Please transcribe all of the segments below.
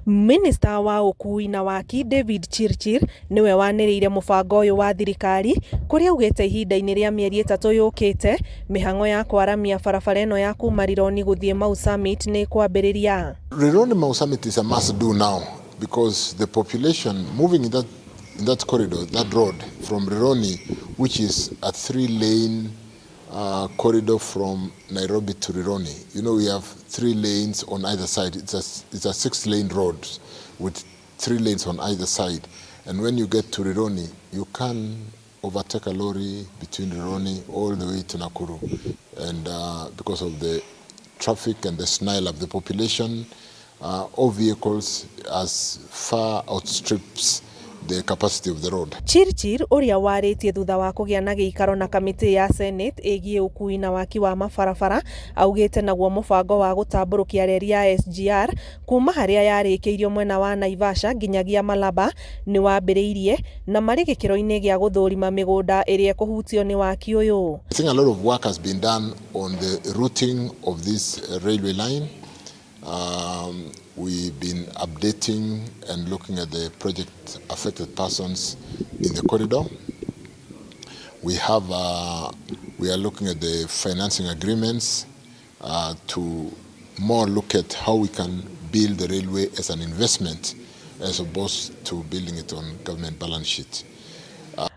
Minista wa ũkui na waaki David Chirchir niwe wanĩrĩire mũbango ũyũ wa thirikari kũrĩa augĩte ihinda-inĩ rĩa mĩeri ĩtatũ yũkĩte mĩhang'o ya kwaramia barabara ĩno ya kuma Rironi gũthiĩ Mau Summit nĩ kwambĩrĩria. Rironi Mau Summit is a must do now because the population moving in that corridor, that road from Rironi, which is a 3-lane corridor from Nairobi to Rironi. You know, we have 3 lanes on either side. It's a 6-lane road with 3 lanes on either side. And when you get to Rironi, you can overtake a lorry between Rironi all the way to Nakuru. And because of the traffic and the snarl of the population, all vehicles as far outstrips the capacity of the road. Chirchir ũrĩa warĩtie thutha wa kũgĩa na gĩikaro na kamĩtĩ ya Senate ĩgiĩ ũkui na waki wa mabarabara augĩte naguo mũbango wa gũtambũrũkia reri ya SGR kuma harĩa yarĩkĩirio mwena wa Naivasha nginyagia Malaba nĩ wambĩrĩirie na marĩ gĩkĩro-inĩ gĩa gũthũrima mĩgũnda ĩrĩa ĩkũhutio nĩ waki ũyũ. I think a lot of work has been done on the routing of this railway line. We've been updating and looking at the project affected persons in the corridor. We are looking at the financing agreements to more look at how we can build the railway as an investment as opposed to building it on government balance sheet.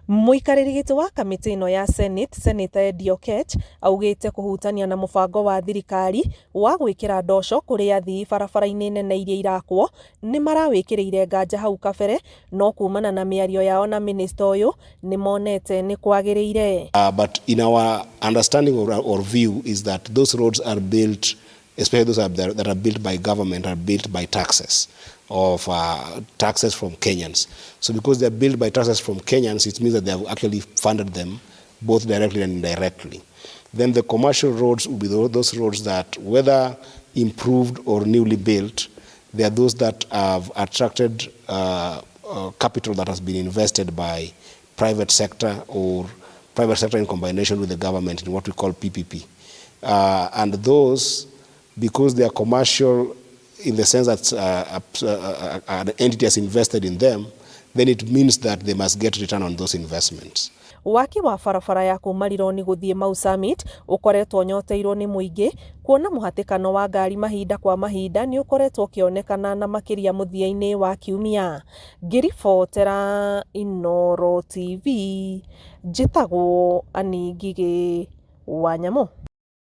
Mũikarĩri gĩtĩ wa kamĩtĩ ĩno ya Senate, Senator Eddie Oketch, augĩte kũhutania na mũbango wa thirikari wa gwĩkĩra ndosho kũrĩ athii barabara-inĩ nene iria irakwo nĩ marawĩkĩrĩire nganja hau kabere no kumana na mĩario yao na minista ũyũ nĩ monete nĩ kwagĩrĩire. But in our understanding or view is that those roads are built, especially those that are built by government, are built by taxes taxes from Kenyans. So because they are built by taxes from Kenyans, it means that they have actually funded them both directly and indirectly. Then the commercial roads will be those roads that, whether improved or newly built, they are those that have attracted capital that has been invested by private sector or private sector in combination with the government in what we call PPP. And those, because they are commercial in the sense that an entity has invested in them, then it means that they must get return on those investments. Waki wa barabara ya kuma Rironi gũthiĩ Mau Summit ũkoretwo nyoteirwo nĩ mũingĩ kuona mũhatĩkano wa ngari mahinda kwa mahinda nĩ ũkoretwo ũkĩonekana na makĩria mũthia-inĩ wa kiumia. Ngĩribotera Inooro TV, njĩtagwo Anĩ Ngigĩ wa Nyamũ.